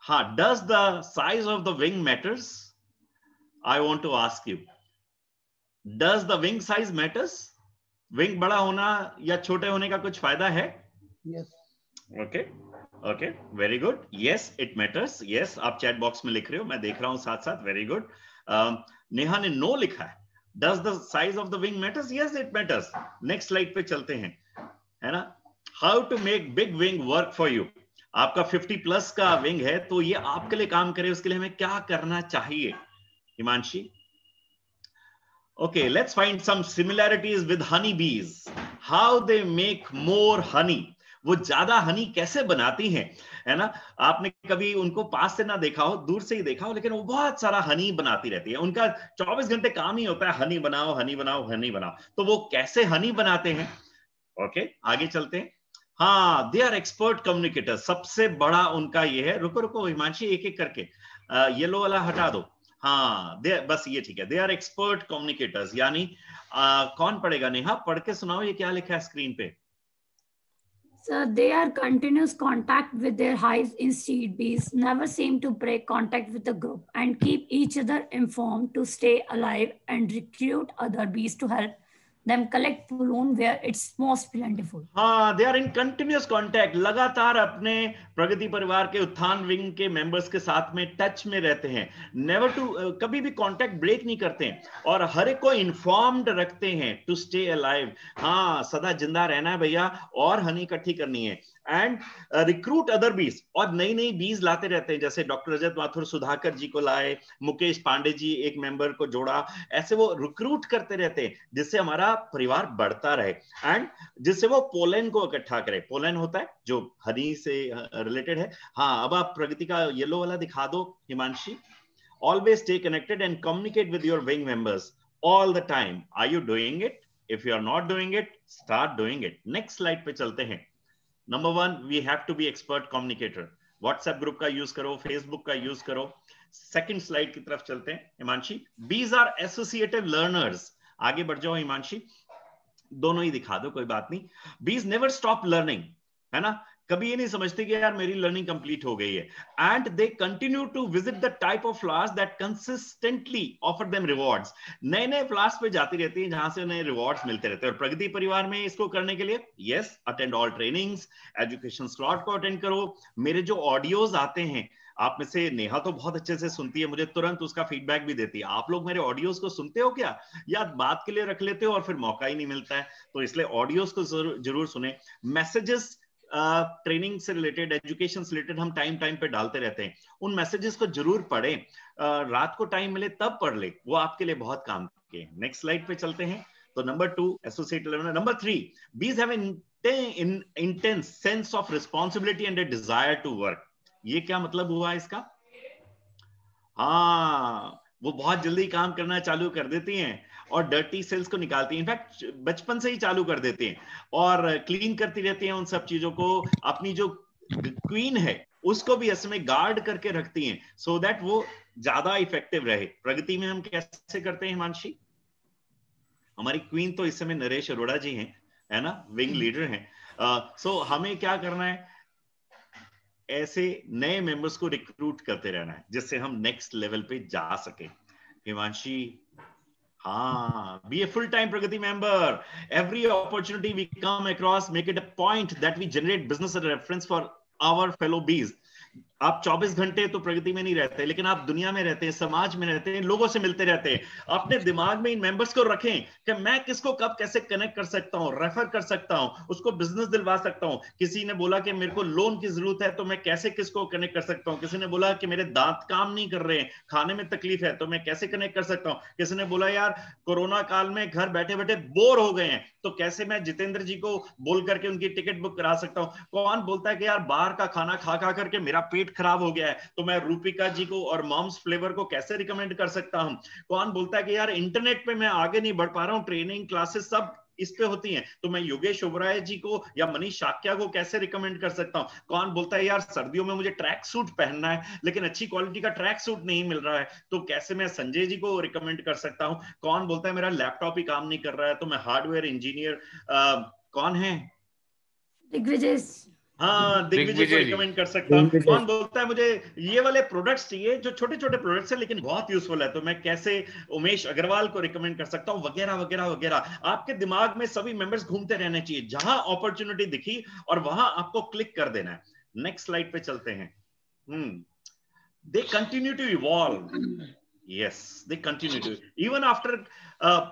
हाँ, does the size of the wing matters? I want to ask you, does the wing size matters? Wing बड़ा होना या छोटे होने का कुछ फायदा है? Yes. Okay, okay, very good. Yes, it matters. Yes, आप चैट बॉक्स में लिख रहे हो, मैं देख रहा हूं साथ साथ. Very good. नेहा ने नो लिखा है. Does the size of the wing matters? Yes, it matters. Next slide पे चलते हैं, है ना. How to make big wing work for you. आपका 50 प्लस का विंग है, तो ये आपके लिए काम करे, उसके लिए हमें क्या करना चाहिए, Himanshi? Okay, let's find some similarities with honey bees. How they make more honey. वो ज्यादा हनी कैसे बनाती हैं, है ना. आपने कभी उनको पास से ना देखा हो, दूर से ही देखा हो, लेकिन वो बहुत सारा हनी बनाती रहती है. उनका 24 घंटे काम ही होता है हनी बनाओ, हनी बनाओ, हनी बनाओ. तो वो कैसे हनी बनाते हैं? ओके, आगे चलते हैं. हाँ, दे आर एक्सपर्ट कम्युनिकेटर. सबसे बड़ा उनका ये है. रुको रुको हिमांशी, एक एक करके येलो वाला हटा दो. हाँ, बस ये ठीक है. They are expert communicators. यानी कौन पढ़ेगा? नेहा, पढ़ के सुनाओ, ये क्या लिखा है स्क्रीन पे? So they are continuous contact with their hives in seed bees, never seem to break contact with the group, and keep each other informed to stay alive and recruit other bees to help them collect pollen where it's most plentiful. हाँ, they are in continuous contact. लगातार अपने प्रगति परिवार के उत्थान wing के members के साथ में टच में रहते हैं. नेवर टू, कभी भी कांटेक्ट ब्रेक नहीं करते हैं, और हर एक को इन्फॉर्म्ड रखते हैं. To stay alive. हाँ, सदा जिंदा रहना है भैया, और हनी इकट्ठी करनी है. एंड रिक्रूट अदर बीज, और नई नई बीज लाते रहते हैं. जैसे डॉक्टर रजत माथुर सुधाकर जी को लाए, मुकेश पांडे जी एक मेंबर को जोड़ा. ऐसे वो रिक्रूट करते रहते हैं, जिससे हमारा परिवार बढ़ता रहे, एंड जिससे वो पोलन को इकट्ठा करे. पोलन होता है जो हनी से रिलेटेड है. हाँ, अब आप प्रगति का येलो वाला दिखा दो Himanshi. Always stay connected and communicate with your wing members all the time. Are you doing it? If you are not doing it, start doing it. Next slide पे चलते हैं. Number 1, we have to be expert communicator. WhatsApp group का use करो, Facebook का use करो. Second slide की तरफ चलते हैं Himanshi. Bees are associative learners. आगे बढ़ जाओ हिमांशी, दोनों ही दिखा दो, कोई बात नहीं. बीज नेवर स्टॉप लर्निंग, है ना. कभी ये नहीं समझते कि यार मेरी लर्निंग कंप्लीट हो गई है. And they continue to visit the type of flowers that consistently offer them rewards. नए नए फ्लावर्स पे जाती रहती हैं जहां से उन्हें रिवॉर्ड्स मिलते रहते हैं. और प्रगति परिवार में इसको करने के लिए, yes, attend all trainings, education slot को अटेंड करो. मेरे जो ऑडियोज आते हैं, आप में से नेहा तो बहुत अच्छे से सुनती है, मुझे तुरंत उसका फीडबैक भी देती है. आप लोग मेरे ऑडियोज को सुनते हो क्या, या बात के लिए रख लेते हो और फिर मौका ही नहीं मिलता है? तो इसलिए ऑडियोज को जरूर सुने. मैसेजेस ट्रेनिंग से रिलेटेड, एजुकेशन से रिलेटेड हम टाइम टाइम पे डालते रहते हैं. उन मैसेजेस को जरूर पढ़ें. रात को टाइम मिले तब पढ़ ले, वो आपके लिए बहुत काम के. नेक्स्ट स्लाइड पे चलते हैं. तो number 2, associate learner. Number 3, bees have an intense sense of responsibility and a desire to work. ये क्या मतलब हुआ इसका? हाँ, वो बहुत जल्दी काम करना चालू कर देती हैं और डर्टी सेल्स को निकालती हैं. इनफैक्ट बचपन से ही चालू कर देती हैं और क्लीन करती रहती हैं उन सब चीजों को. अपनी जो क्वीन है उसको भी ऐसे में गार्ड करके रखती हैं, सो दैट वो ज्यादा इफेक्टिव रहे. प्रगति में हम कैसे करते हैं हिमांशी? हमारी क्वीन तो इस समय नरेश अरोड़ा जी हैं, है ना, विंग लीडर हैं. सो हमें क्या करना है, ऐसे नए मेंबर्स को रिक्रूट करते रहना है जिससे हम नेक्स्ट लेवल पे जा सके. हिमांशी, हाँ, be a full-time Pragati member. Every opportunity we come across, make it a point that we generate business as a reference for our fellow bees. आप 24 घंटे तो प्रगति में नहीं रहते, लेकिन आप दुनिया में रहते हैं, समाज में रहते हैं, लोगों से मिलते रहते हैं. अपने दिमाग में इन मेंबर्स को रखें कि मैं किसको कब कैसे कनेक्ट कर सकता हूं, रेफर कर सकता हूं, उसको बिजनेस दिलवा सकता हूं. किसी ने बोला कि मेरे को लोन की जरूरत है, तो मैं कैसे किसको कनेक्ट कर सकता हूं. किसी ने बोला कि मेरे दांत काम नहीं कर रहे हैं, खाने में तकलीफ है, तो मैं कैसे कनेक्ट कर सकता हूं. किसी ने बोला यार कोरोना काल में घर बैठे बैठे बोर हो गए हैं, तो कैसे मैं जितेंद्र जी को बोल करके उनकी टिकट बुक करा सकता हूं. कौन बोलता है कि यार बाहर का खाना खा खा करके मेरा पेट खराब हो गया है, तो मैं रूपिका जी को और मॉम्स फ्लेवर को कैसे रिकमेंड कर सकता हूं. कौन बोलता है कि यार इंटरनेट पे मैं आगे नहीं बढ़ पा रहा हूं, ट्रेनिंग क्लासेस सब इस पे होती हैं, तो मैं योगेश ओबराय जी को या मनीष शाक्या को कैसे रिकमेंड कर सकता हूं. कौन बोलता है यार सर्दियों में मुझे ट्रैक सूट पहनना है, लेकिन अच्छी क्वालिटी का ट्रैक सूट नहीं मिल रहा है, तो कैसे मैं संजय जी को रिकमेंड कर सकता हूं. कौन बोलता है मेरा लैपटॉप ही काम नहीं कर रहा है, तो मैं हार्डवेयर इंजीनियर, कौन है, दिग्विजय. हाँ, दिग्विजय को रिकमेंड कर सकता हूँ। कौन बोलता है मुझे ये वाले प्रोडक्ट्स चाहिए जो छोटे छोटे प्रोडक्ट्स हैं लेकिन बहुत यूजफुल है, तो मैं कैसे उमेश अग्रवाल को रिकमेंड कर सकता हूँ, वगैरह वगैरह वगैरह। आपके दिमाग में सभी मेंबर्स घूमते रहने चाहिए, जहां अपॉर्चुनिटी दिखी और वहां आपको क्लिक कर देना है। नेक्स्ट स्लाइड पे चलते हैं। They continue to evolve. Yes, they continue to even after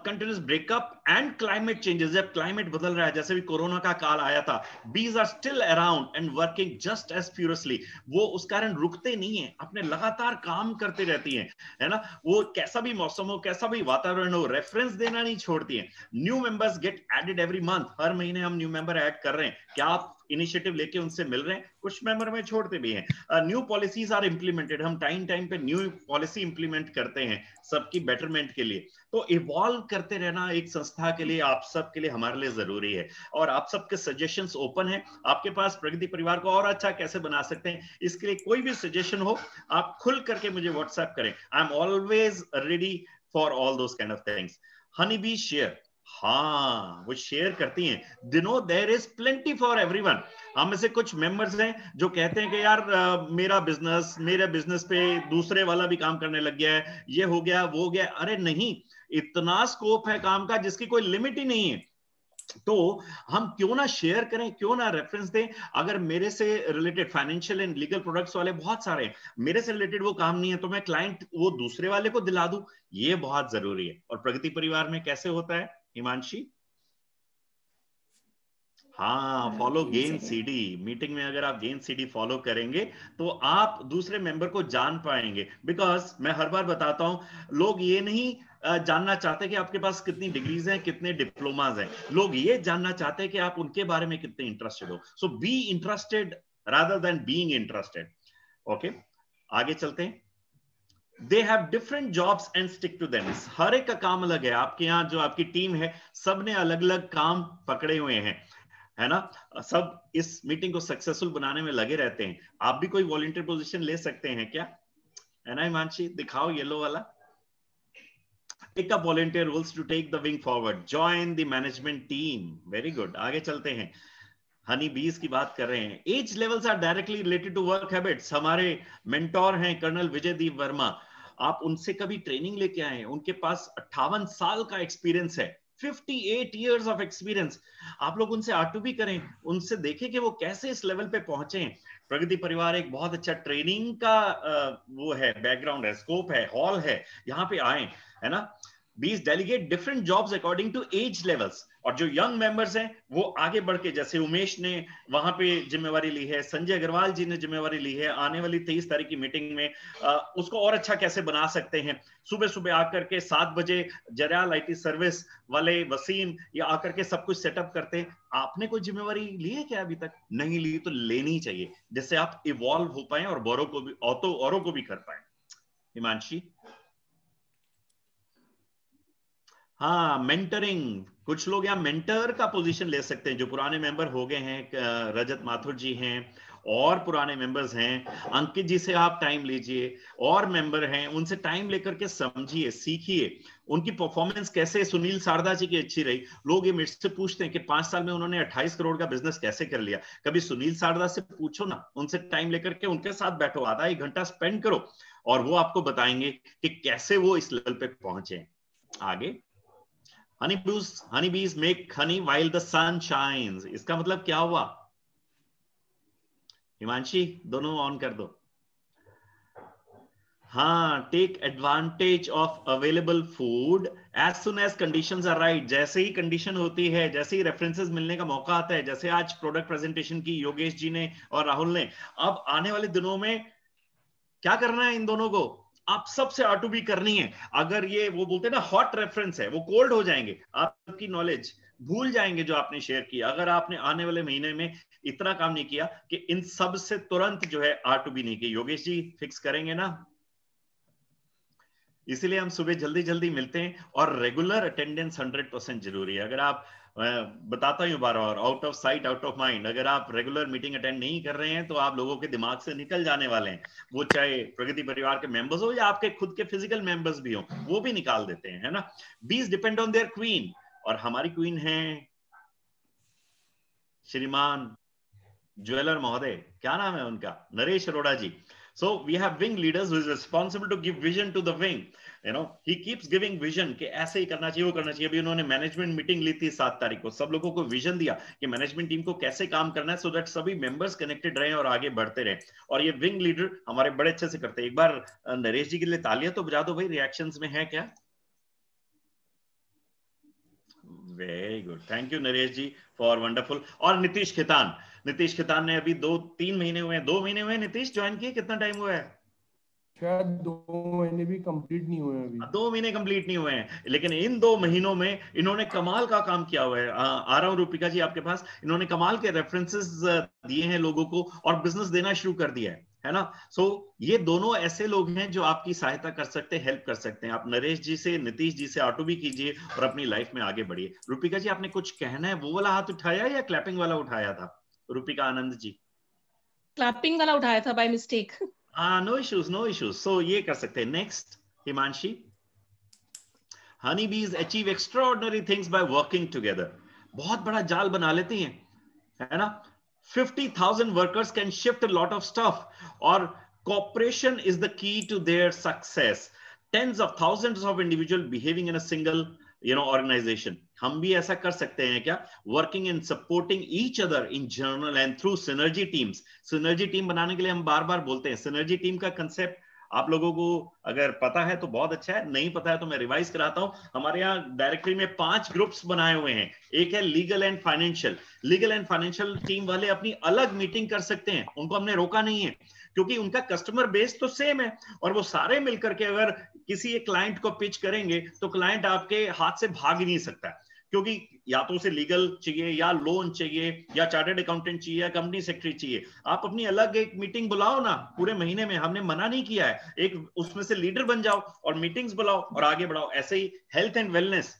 continuous breakup and climate changes. जब climate बदल रहा है, जैसे भी कोरोना का काल आया था, bees are still around and working just as furiously. वो उस कारण रुकते नहीं है, अपने लगातार काम करते रहती हैं, है ना। वो कैसा भी मौसम हो, कैसा भी वातावरण हो, रेफरेंस देना नहीं छोड़ती हैं। New members get added every month. हर महीने हम न्यू मेंबर ऐड कर रहे हैं। क्या आप इनिशिएटिव लेके उनसे मिल रहे हैं? कुछ मेंबर में छोड़ते भी हैं। New policies are implemented. हम टाइम टाइम पे न्यू पॉलिसी इंप्लीमेंट करते हैं सबकी बेटरमेंट के लिए। तो इवॉल्व करते रहना एक संस्था के लिए, आप सब के लिए, हमारे लिए जरूरी है। और आप सबके सजेशंस ओपन है आपके पास। प्रगति परिवार को और अच्छा कैसे बना सकते हैं, इसके लिए कोई भी सजेशन हो, आप खुल करके मुझे व्हाट्सएप करें। I am always ready for all those kind of things. Honey bee share, हाँ वो शेयर करती हैं। दिनों there is plenty for everyone. हम में से कुछ मेंबर्स हैं जो कहते हैं कि यार मेरे बिजनेस पे दूसरे वाला भी काम करने लग गया है, ये हो गया वो हो गया। अरे नहीं, इतना स्कोप है काम का जिसकी कोई लिमिट ही नहीं है। तो हम क्यों ना शेयर करें, क्यों ना रेफरेंस दें। अगर मेरे से related financial and legal products वाले बहुत सारे हैं, मेरे से रिलेटेड वो काम नहीं है, तो मैं क्लाइंट वो दूसरे वाले को दिला दूं, ये बहुत जरूरी है। और प्रगति परिवार में कैसे होता है हिमांशी? हाँ, फॉलो गेन सीडी। मीटिंग में अगर आप गेन सीडी फॉलो करेंगे तो आप दूसरे मेंबर को जान पाएंगे। बिकॉज मैं हर बार बताता हूं, लोग ये नहीं जानना चाहते कि आपके पास कितनी डिग्रीज हैं, कितने डिप्लोमाज हैं। लोग ये जानना चाहते हैं कि आप उनके बारे में कितने इंटरेस्टेड हो। So be interested rather than being interested. Okay, आगे चलते हैं। They have different jobs and stick to them. हर एक का काम अलग है। आपके यहाँ जो आपकी टीम है, सबने अलग अलग काम पकड़े हुए हैं, है ना। सब इस मीटिंग को सक्सेसफुल बनाने में लगे रहते हैं। आप भी कोई वॉलंटियर पोजीशन ले सकते हैं क्या? है ना हिमांशी? दिखाओ येलो वाला। Take up volunteer roles to take the wing forward, join the management team. Very good, आगे चलते हैं। हनी बीज की बात कर रहे हैं। Age levels are directly related to work habits. हमारे मेंटोर हैं कर्नल विजयदीप वर्मा। आप उनसे कभी ट्रेनिंग लेके आए हैं? उनके पास 58 साल का एक्सपीरियंस है, 58 years ऑफ एक्सपीरियंस। आप लोग उनसे R2B करें, उनसे देखें कि वो कैसे इस लेवल पे पहुंचे हैं। प्रगति परिवार एक बहुत अच्छा ट्रेनिंग का वो है, बैकग्राउंड है, स्कोप है, हॉल है, यहाँ पे आए, है ना। Bees delegate different jobs according to age levels. और जो यंग मेंबर्स हैं वो आगे बढ़ के, जैसे उमेश ने वहां पे जिम्मेवारी ली है, संजय अग्रवाल जी ने जिम्मेवारी ली है, आने वाली 23 तारीख की मीटिंग में उसको और अच्छा कैसे बना सकते हैं। सुबह सुबह आकर के 7 बजे जरयाल IT सर्विस वाले वसीम या आकर के सब कुछ सेटअप करते हैं। आपने कोई जिम्मेवारी ली है क्या? अभी तक नहीं ली तो लेनी चाहिए, जिससे आप इवॉल्व हो पाए और औरों को भी कर पाए। हिमांशी? हाँ, मेंटरिंग। कुछ लोग यहाँ मेंटर का पोजीशन ले सकते हैं, जो पुराने मेंबर हो गए हैं। रजत माथुर जी हैं और पुराने मेंबर्स हैं। अंकित जी से आप टाइम लीजिए, और मेंबर हैं, उनसे टाइम लेकर के समझिए, सीखिए उनकी परफॉर्मेंस कैसे। सुनील शारदा जी की अच्छी रही। लोग ये मेरे से पूछते हैं कि 5 साल में उन्होंने 28 करोड़ का बिजनेस कैसे कर लिया। कभी सुनील शारदा से पूछो ना, उनसे टाइम लेकर के उनके साथ बैठो, आधा 1 घंटा स्पेंड करो, और वो आपको बताएंगे कि कैसे वो इस लेवल पे पहुंचे। आगे, honeybees make honey while the sun shines। इसका मतलब क्या हुआ हिमांशी? दोनों ऑन कर दो। हाँ, take advantage of available food as soon as conditions are right. जैसे ही कंडीशन होती है, जैसे ही रेफरेंसेस मिलने का मौका आता है, जैसे आज प्रोडक्ट प्रेजेंटेशन की योगेश जी ने और राहुल ने, अब आने वाले दिनों में क्या करना है इन दोनों को? आप सबसे R2B करनी है। अगर ये वो बोलते हैं ना हॉट रेफरेंस है, वो कोल्ड हो जाएंगे, आपकी नॉलेज भूल जाएंगे जो आपने शेयर किया। अगर आपने आने वाले महीने में इतना काम नहीं किया कि इन सब से तुरंत जो है R2B नहीं की। योगेश जी फिक्स करेंगे ना? इसीलिए हम सुबह जल्दी जल्दी मिलते हैं, और रेगुलर अटेंडेंस 100% जरूरी है। अगर आप, बताता हूं बार बार, out of sight out of mind, अगर आप रेगुलर मीटिंग अटेंड नहीं कर रहे हैं तो आप लोगों के दिमाग से निकल जाने वाले हैं। वो चाहे प्रगति परिवार के मेंबर्स हो या आपके खुद के फिजिकल मेंबर्स भी हो, वो भी निकाल देते हैं, है ना। बीज डिपेंड ऑन देयर क्वीन, और हमारी क्वीन है श्रीमान ज्वेलर महोदय, क्या नाम है उनका, नरेश अरोड़ा जी. So we have wing leaders who is responsible to give vision to the wing. You know, he keeps giving vision कि ऐसे ही करना चाहिए, वो करना चाहिए. अभी उन्होंने मैनेजमेंट मीटिंग ली थी 7 तारीख को, सब लोगों को विजन दिया कि मैनेजमेंट टीम को कैसे काम करना है, सो दैट सभी मेंबर्स कनेक्टेड रहे और आगे बढ़ते रहे. और ये विंग लीडर हमारे बड़े अच्छे से करते हैं. एक बार नरेश जी के लिए तालियां तो बजा दो भाई. रिएक्शंस में है क्या? Very good, thank you Naresh ji for wonderful. और नीतीश खेतान ने अभी 2-3 महीने हुए हैं, 2 महीने हुए हैं नीतीश ज्वाइन किए, कितना टाइम हुआ है? शायद 2 महीने भी कंप्लीट नहीं हुए अभी. 2 महीने कंप्लीट नहीं हुए हैं, लेकिन इन 2 महीनों में इन्होंने कमाल का काम किया हुआ है. आ रहा हूं रूपिका जी आपके पास. इन्होंने कमाल के रेफरेंसेस दिए हैं लोगों को और बिजनेस देना शुरू कर दिया है ना. सो ये दोनों ऐसे लोग हैं जो आपकी सहायता कर सकते हैं, हेल्प कर सकते हैं. आप नरेश जी से, नीतीश जी से ऑटो भी कीजिए और अपनी लाइफ में आगे बढ़िए. रूपिका जी आपने कुछ कहना है? वो वाला हाथ उठाया या क्लैपिंग वाला उठाया था? रूपिका आनंद जी क्लैपिंग वाला उठाया था by mistake. No issues. So ये कर सकते हैं. Next Himanshi. Honeybees achieve extraordinary things by working together. बहुत बड़ा जाल बना लेती हैं, है ना. 50,000 workers can shift a lot of stuff. और cooperation is the key to their success. Tens of thousands of individuals behaving in a single, organization. हम भी ऐसा कर सकते हैं क्या? Working and supporting each other in general and through synergy teams. Synergy team बनाने के लिए हम बार बार बोलते हैं. Synergy team का concept आप लोगों को अगर पता है तो बहुत अच्छा है, नहीं पता है तो मैं रिवाइज कराता हूं. हमारे यहाँ डायरेक्टरी में 5 ग्रुप्स बनाए हुए हैं. एक है लीगल एंड फाइनेंशियल टीम वाले अपनी अलग मीटिंग कर सकते हैं, उनको हमने रोका नहीं है क्योंकि उनका कस्टमर बेस तो सेम है और वो सारे मिलकर के अगर किसी एक क्लाइंट को पिच करेंगे तो क्लाइंट आपके हाथ से भाग ही नहीं सकता, क्योंकि या तो उसे लीगल चाहिए या लोन चाहिए या चार्टर्ड अकाउंटेंट चाहिए या कंपनी सेक्रेटरी चाहिए. आप अपनी अलग एक मीटिंग बुलाओ ना पूरे महीने में, हमने मना नहीं किया है. एक उसमें से लीडर बन जाओ और मीटिंग्स बुलाओ और आगे बढ़ाओ. ऐसे ही हेल्थ एंड वेलनेस,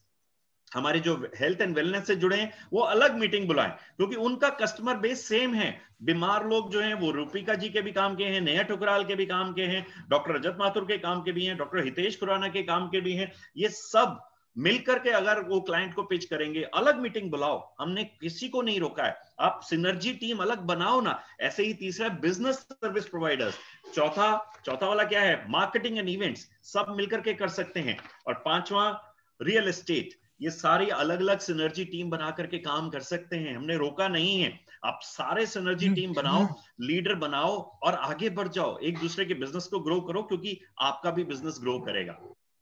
हमारे जो हेल्थ एंड वेलनेस से जुड़े हैं वो अलग मीटिंग बुलाएं क्योंकि उनका कस्टमर बेस सेम है. बीमार लोग जो हैं वो रूपिका जी के भी काम के हैं, नेहा ठुकराल के भी काम के हैं, डॉक्टर रजत माथुर के काम के भी हैं, डॉक्टर हितेश खुराना के काम के भी हैं. ये सब मिलकर के अगर वो क्लाइंट को पिच करेंगे, अलग मीटिंग बुलाओ, हमने किसी को नहीं रोका है. आप सिनर्जी टीम अलग बनाओ ना. ऐसे ही तीसरा बिजनेस सर्विस प्रोवाइडर्स. चौथा वाला क्या है? मार्केटिंग एंड इवेंट्स, सब मिलकर के कर सकते हैं. और 5वां रियल एस्टेट. ये सारी अलग अलग सिनर्जी टीम बना करके काम कर सकते हैं, हमने रोका नहीं है. आप सारे सिनर्जी टीम बनाओ, लीडर बनाओ और आगे बढ़ जाओ, एक दूसरे के बिजनेस को ग्रो करो क्योंकि आपका भी बिजनेस ग्रो करेगा.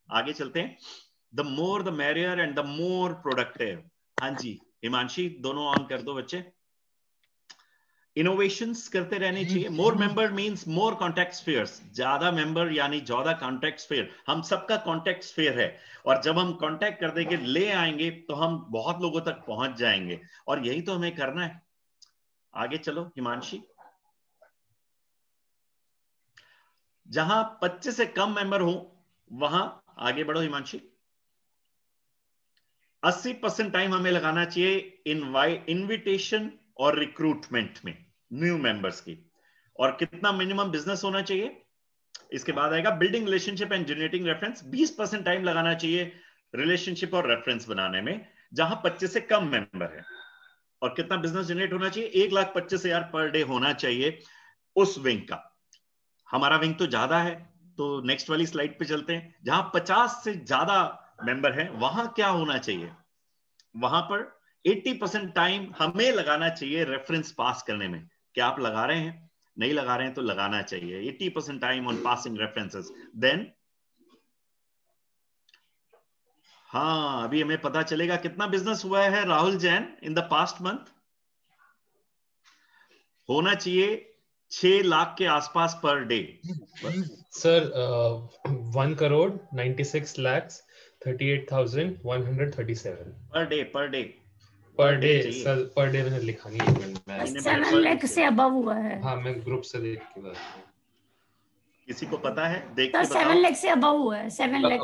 आगे चलते हैं. The more the merrier and the more productive. हाँ जी हिमांशी, दोनों ऑन कर दो बच्चे. इनोवेशंस करते रहने चाहिए. More member means more contact spheres. ज्यादा मेंबर यानी ज्यादा कॉन्टैक्ट स्फीयर. हम सबका कॉन्टैक्ट स्फीयर है और जब हम कॉन्टैक्ट कर देंगे, ले आएंगे तो हम बहुत लोगों तक पहुंच जाएंगे और यही तो हमें करना है. आगे चलो हिमांशी. जहां 25 से कम मेंबर हो वहां आगे बढ़ो हिमांशी. 80% टाइम हमें लगाना चाहिए इनविटेशन और रिक्रूटमेंट में न्यू मेंबर्स की. और कितना मिनिमम बिजनेस होना चाहिए? इसके बाद आएगा building relationship and generating reference. 20% time लगाना चाहिए रिलेशनशिप और रेफरेंस बनाने में जहां 25 से कम मेंबर है. और कितना बिजनेस जनरेट होना चाहिए? 1,25,000 पर डे होना चाहिए उस विंग का. हमारा विंग तो ज्यादा है, तो नेक्स्ट वाली स्लाइड पे चलते हैं. जहां 50 से ज्यादा मेंबर है वहां क्या होना चाहिए? वहां पर 80% टाइम हमें लगाना चाहिए रेफरेंस पास करने में. क्या आप लगा रहे हैं? नहीं लगा रहे हैं तो लगाना चाहिए. 80% time on passing references. Then हाँ, अभी हमें पता चलेगा कितना बिजनेस हुआ है Rahul Jain in the past month. होना चाहिए 6 लाख के आसपास per day. Sir 1,96,38,137 per day sir. Per day मैंने लिखा नहीं है. 7 लाख से अबव हुआ है. हाँ, मैं ग्रुप से देख के बात. किसी को पता है? देख तो 7 लाख से अबव हुआ है. 7 लाख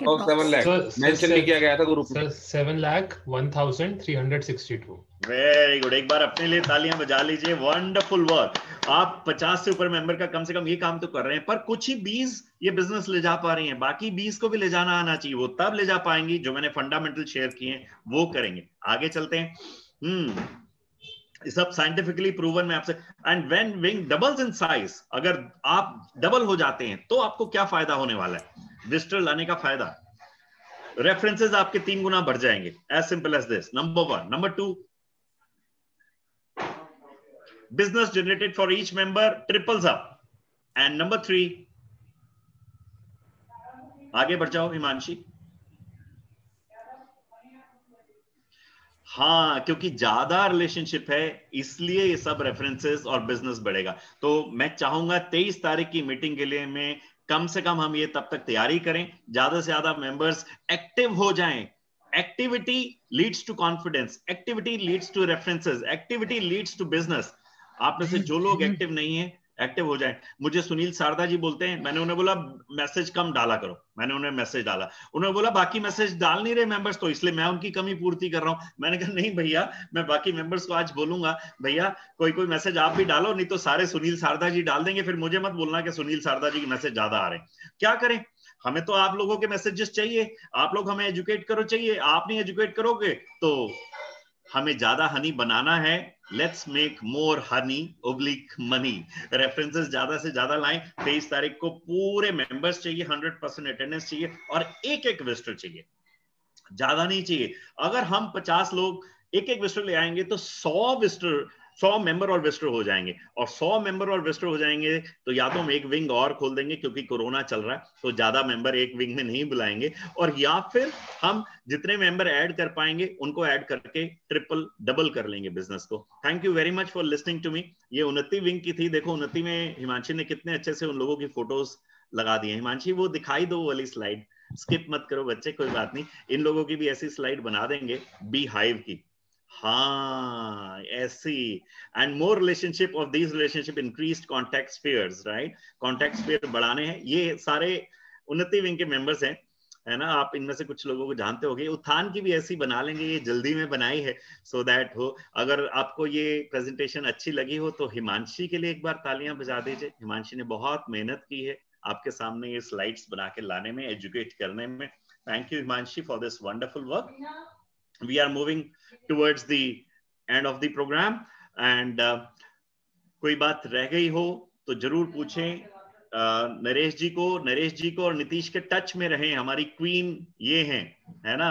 मेंशन नहीं किया गया था ग्रुप में. सर 7,01,362. Very good. एक बार अपने लिए तालियां बजा लीजिए. Wonderful work. आप 50 से ऊपर मेंबर का कम से कम ये काम तो कर रहे हैं, पर कुछ ही 20 ये बिजनेस ले जा पा रही हैं. बाकी 20 को भी ले जाना आना चाहिए. वो तब ले जा पाएंगी जो मैंने फंडामेंटल शेयर किए हैं वो करेंगे. आगे चलते हैं. सब साइंटिफिकली प्रूवन में आपसे। And when wing doubles in size, अगर आप डबल हो जाते हैं तो आपको क्या फायदा होने वाला है? विजिटर लाने का फायदा, रेफरेंसेस आपके 3 गुना बढ़ जाएंगे, as simple as this. Number 1। Number 2, business generated for each member triples up. And number 3, आगे बढ़ जाओ हिमांशी। हाँ, क्योंकि ज्यादा रिलेशनशिप है इसलिए ये सब रेफरेंसेस और बिजनेस बढ़ेगा। तो मैं चाहूंगा 23 तारीख की मीटिंग के लिए में कम से कम हम ये तब तक तैयारी करें, ज्यादा से ज्यादा मेंबर्स एक्टिव हो जाएं। Activity leads to confidence, activity leads to references, activity leads to business. आप में से जो लोग एक्टिव नहीं है, एक्टिव हो जाएं। मुझे सुनील शारदा जी बोलते हैं, मैंने उन्हें बोला मैसेज कम डाला करो, मैंने उन्हें मैसेज डाला, उन्होंने बोला बाकी मैसेज डाल नहीं रहे मेंबर्स, तो इसलिए मैं उनकी कमी पूर्ति कर रहा हूं। मैंने कहा नहीं भैया, मैं बाकी मेंबर्स को आज बोलूंगा भैया कोई कोई मैसेज आप भी डालो, नहीं तो सारे सुनील शारदा जी डाल देंगे, फिर मुझे मत बोलना कि सुनील शारदा जी के मैसेज ज्यादा आ रहे हैं। क्या करें, हमें तो आप लोगों के मैसेजेस चाहिए, आप लोग हमें एजुकेट करो चाहिए। आप नहीं एजुकेट करोगे तो हमें ज्यादा हनी बनाना है। Let's make more Honey oblique money. References ज्यादा से ज्यादा लाएं। 23 तारीख को पूरे मेंबर्स चाहिए, 100% अटेंडेंस चाहिए और एक एक विजिटर चाहिए, ज्यादा नहीं चाहिए। अगर हम 50 लोग एक एक विजिटर ले आएंगे तो 100 मेंबर और विजिटर हो जाएंगे, और 100 मेंबर और विजिटर हो जाएंगे तो या तो हम एक विंग और खोल देंगे, क्योंकि कोरोना चल रहा है तो ज्यादा मेंबर एक विंग में नहीं बुलाएंगे, और या फिर हम जितने मेंबर ऐड कर पाएंगे उनको ऐड करके ट्रिपल डबल कर लेंगे बिजनेस को। Thank you very much for listening to me. ये उन्नति विंग की थी। देखो उन्नति में हिमांशी ने कितने अच्छे से उन लोगों की फोटोज लगा दी है। हिमांशी वो दिखाई दो वाली स्लाइड, स्किप मत करो बच्चे, कोई बात नहीं, इन लोगों की भी ऐसी स्लाइड बना देंगे, बी हाइव की। हाँ ऐसी। And more relationship of these relationship increased contact spheres, right? Contact sphere बढ़ाने हैं। ये सारे उन्नति विंग के मेंबर्स हैं, है ना? आप इनमें से कुछ लोगों को जानते होंगे। उत्थान की भी ऐसी बना लेंगे, ये जल्दी में बनाई है सो दैट हो। अगर आपको ये प्रेजेंटेशन अच्छी लगी हो तो हिमांशी के लिए एक बार तालियां बजा दीजिए। हिमांशी ने बहुत मेहनत की है आपके सामने ये स्लाइड्स बना के लाने में, एजुकेट करने में। Thank you Himanshi for this wonderful work. We are moving towards the end of the program and कोई बात रह गई हो तो जरूर पूछें। नरेश जी को और नीतीश के टच में रहें। हमारी क्वीन ये हैं, है ना?